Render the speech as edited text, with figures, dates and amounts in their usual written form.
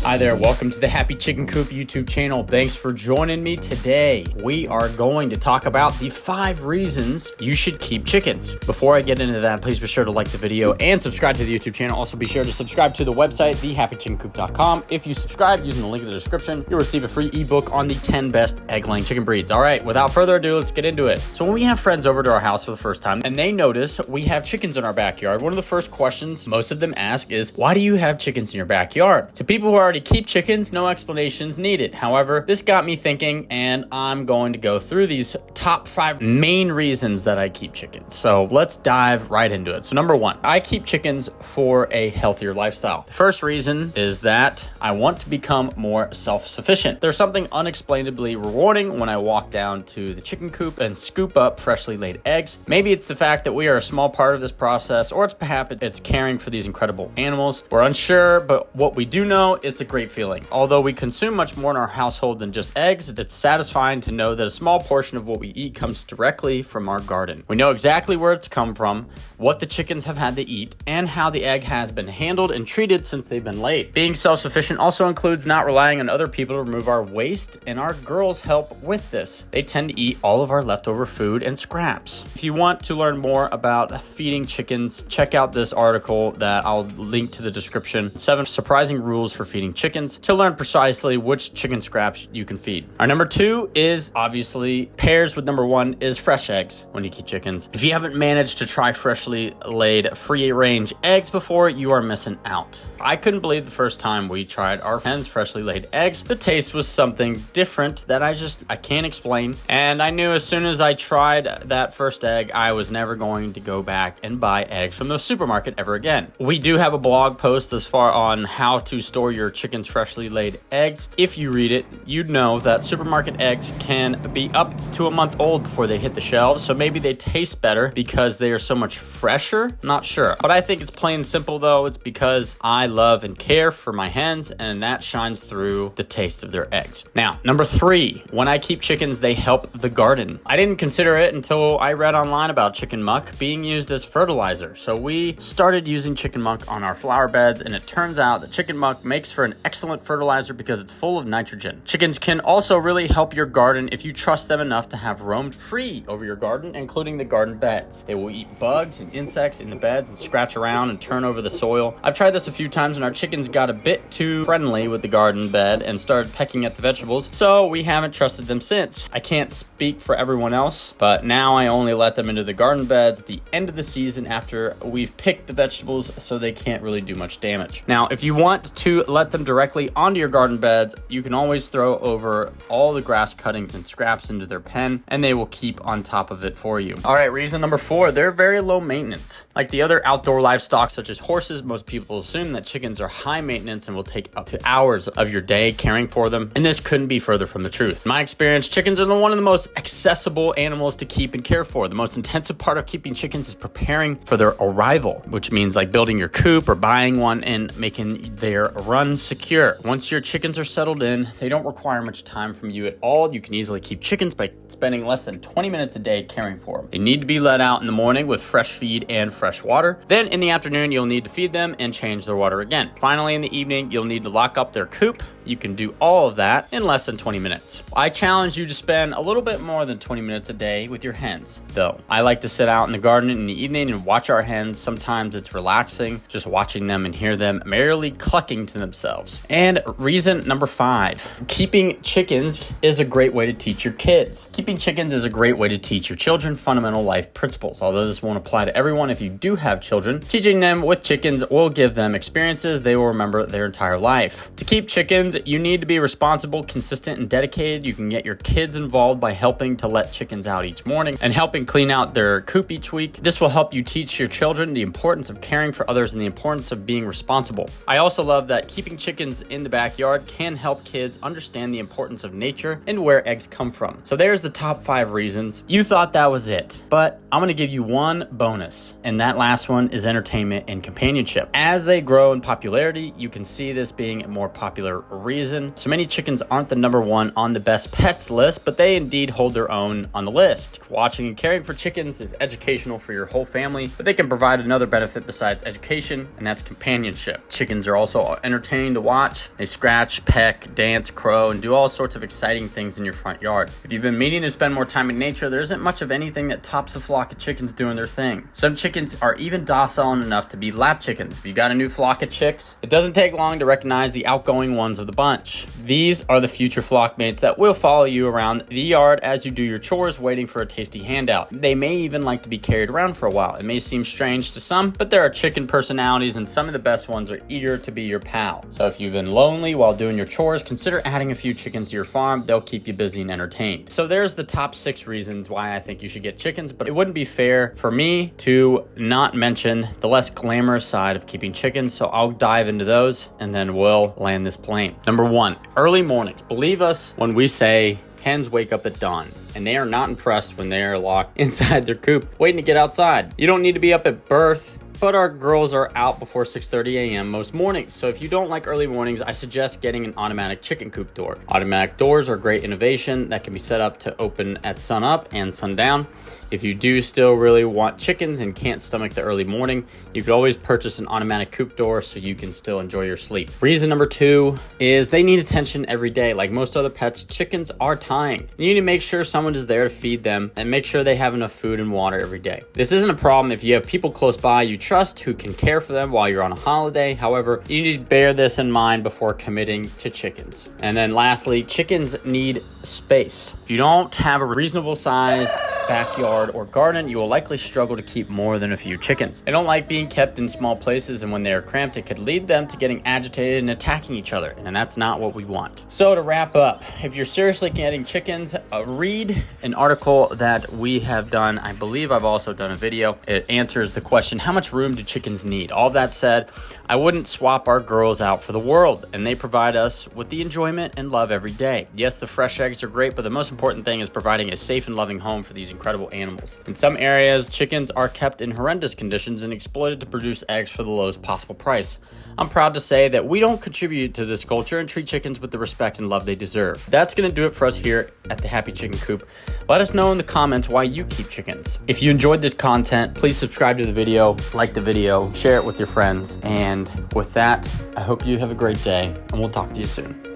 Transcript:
Hi there, welcome to the Happy Chicken Coop YouTube channel. Thanks for joining me today. We are going to talk about the 5 reasons you should keep chickens. Before I get into that, please be sure to like the video and subscribe to the YouTube channel. Also be sure to subscribe to the website, thehappychickencoop.com. If you subscribe using the link in the description, you'll receive a free ebook on the 10 best egg-laying chicken breeds. All right, without further ado, let's get into it. So when we have friends over to our house for the first time and they notice we have chickens in our backyard, one of the first questions most of them ask is, why do you have chickens in your backyard? To people who already keep chickens, no explanations needed. However, this got me thinking, and I'm going to go through these top 5 main reasons that I keep chickens. So let's dive right into it. So number 1, I keep chickens for a healthier lifestyle. The first reason is that I want to become more self-sufficient. There's something unexplainably rewarding when I walk down to the chicken coop and scoop up freshly laid eggs. Maybe it's the fact that we are a small part of this process, or perhaps it's caring for these incredible animals. We're unsure, but what we do know, it's a great feeling. Although we consume much more in our household than just eggs, it's satisfying to know that a small portion of what we eat comes directly from our garden. We know exactly where it's come from, what the chickens have had to eat, and how the egg has been handled and treated since they've been laid. Being self-sufficient also includes not relying on other people to remove our waste, and our girls help with this. They tend to eat all of our leftover food and scraps. If you want to learn more about feeding chickens, check out this article that I'll link to the description. 7 surprising rules for feeding chickens, to learn precisely which chicken scraps you can feed. Our number 2 is obviously pairs with number 1 is fresh eggs when you keep chickens. If you haven't managed to try freshly laid free-range eggs before, you are missing out. I couldn't believe the first time we tried our hens freshly laid eggs. The taste was something different that I can't explain. And I knew as soon as I tried that first egg, I was never going to go back and buy eggs from the supermarket ever again. We do have a blog post as far on how to store your chicken's freshly laid eggs. If you read it, you'd know that supermarket eggs can be up to a month old before they hit the shelves. So maybe they taste better because they are so much fresher. Not sure. But I think it's plain and simple though. It's because I love and care for my hens, and that shines through the taste of their eggs. Now, number 3, when I keep chickens, they help the garden. I didn't consider it until I read online about chicken muck being used as fertilizer. So we started using chicken muck on our flower beds, and it turns out that chicken muck makes for an excellent fertilizer because it's full of nitrogen. Chickens can also really help your garden if you trust them enough to have roamed free over your garden, including the garden beds. They will eat bugs and insects in the beds and scratch around and turn over the soil. I've tried this a few times and our chickens got a bit too friendly with the garden bed and started pecking at the vegetables, so we haven't trusted them since. I can't speak for everyone else, but now I only let them into the garden beds at the end of the season after we've picked the vegetables, so they can't really do much damage. Now, if you want to let them directly onto your garden beds, you can always throw over all the grass cuttings and scraps into their pen, and they will keep on top of it for you. All right, reason number 4, they're very low maintenance. Like the other outdoor livestock such as horses, most people assume that chickens are high maintenance and will take up to hours of your day caring for them, and this couldn't be further from the truth. In my experience, chickens are one of the most accessible animals to keep and care for. The most intensive part of keeping chickens is preparing for their arrival, which means like building your coop or buying one and making their run secure. Once your chickens are settled in, they don't require much time from you at all. You can easily keep chickens by spending less than 20 minutes a day caring for them. They need to be let out in the morning with fresh feed and fresh water. Then in the afternoon, you'll need to feed them and change their water again. Finally, in the evening, you'll need to lock up their coop. You can do all of that in less than 20 minutes. I challenge you to spend a little bit more than 20 minutes a day with your hens, though. I like to sit out in the garden in the evening and watch our hens. Sometimes it's relaxing, just watching them and hear them merrily clucking to themselves. And reason number 5, keeping chickens is a great way to teach your kids. Keeping chickens is a great way to teach your children fundamental life principles. Although this won't apply to everyone, if you do have children, teaching them with chickens will give them experiences they will remember their entire life. To keep chickens, you need to be responsible, consistent, and dedicated. You can get your kids involved by helping to let chickens out each morning and helping clean out their coop each week. This will help you teach your children the importance of caring for others and the importance of being responsible. I also love that keeping chickens in the backyard can help kids understand the importance of nature and where eggs come from. So there's the top 5 reasons. You thought that was it, but I'm going to give you one bonus, and that last one is entertainment and companionship. As they grow in popularity, you can see this being a more popular reason. So many chickens aren't the number 1 on the best pets list, but they indeed hold their own on the list. Watching and caring for chickens is educational for your whole family, but they can provide another benefit besides education, and that's companionship. Chickens are also entertained to watch. They scratch, peck, dance, crow, and do all sorts of exciting things in your front yard. If you've been meaning to spend more time in nature, there isn't much of anything that tops a flock of chickens doing their thing. Some chickens are even docile enough to be lap chickens. If you got a new flock of chicks, it doesn't take long to recognize the outgoing ones of the bunch. These are the future flock mates that will follow you around the yard as you do your chores, waiting for a tasty handout. They may even like to be carried around for a while. It may seem strange to some, but there are chicken personalities, and some of the best ones are eager to be your pal. So if you've been lonely while doing your chores, consider adding a few chickens to your farm. They'll keep you busy and entertained. So there's the top 6 reasons why I think you should get chickens, but it wouldn't be fair for me to not mention the less glamorous side of keeping chickens, so I'll dive into those and then we'll land this plane. Number 1, early mornings. Believe us when we say hens wake up at dawn, and they are not impressed when they are locked inside their coop waiting to get outside. You don't need to be up at birth, but our girls are out before 6:30 a.m. most mornings. So if you don't like early mornings, I suggest getting an automatic chicken coop door. Automatic doors are great innovation that can be set up to open at sun up and sundown. If you do still really want chickens and can't stomach the early morning, you could always purchase an automatic coop door so you can still enjoy your sleep. Reason number 2 is they need attention every day. Like most other pets, chickens are tying. You need to make sure someone is there to feed them and make sure they have enough food and water every day. This isn't a problem if you have people close by you trust who can care for them while you're on a holiday. However, you need to bear this in mind before committing to chickens. And then lastly, chickens need space. If you don't have a reasonable sized backyard or garden, you will likely struggle to keep more than a few chickens. They don't like being kept in small places, and when they are cramped, it could lead them to getting agitated and attacking each other, and that's not what we want. So to wrap up, if you're seriously getting chickens, read an article that we have done. I believe I've also done a video. It answers the question, how much room do chickens need? All that said, I wouldn't swap our girls out for the world, and they provide us with the enjoyment and love every day. Yes, the fresh eggs are great, but the most important thing is providing a safe and loving home for these incredible animals. In some areas, chickens are kept in horrendous conditions and exploited to produce eggs for the lowest possible price. I'm proud to say that we don't contribute to this culture and treat chickens with the respect and love they deserve. That's going to do it for us here at the Happy Chicken Coop. Let us know in the comments why you keep chickens. If you enjoyed this content, please subscribe to the video, like the video, share it with your friends, and with that, I hope you have a great day, and we'll talk to you soon.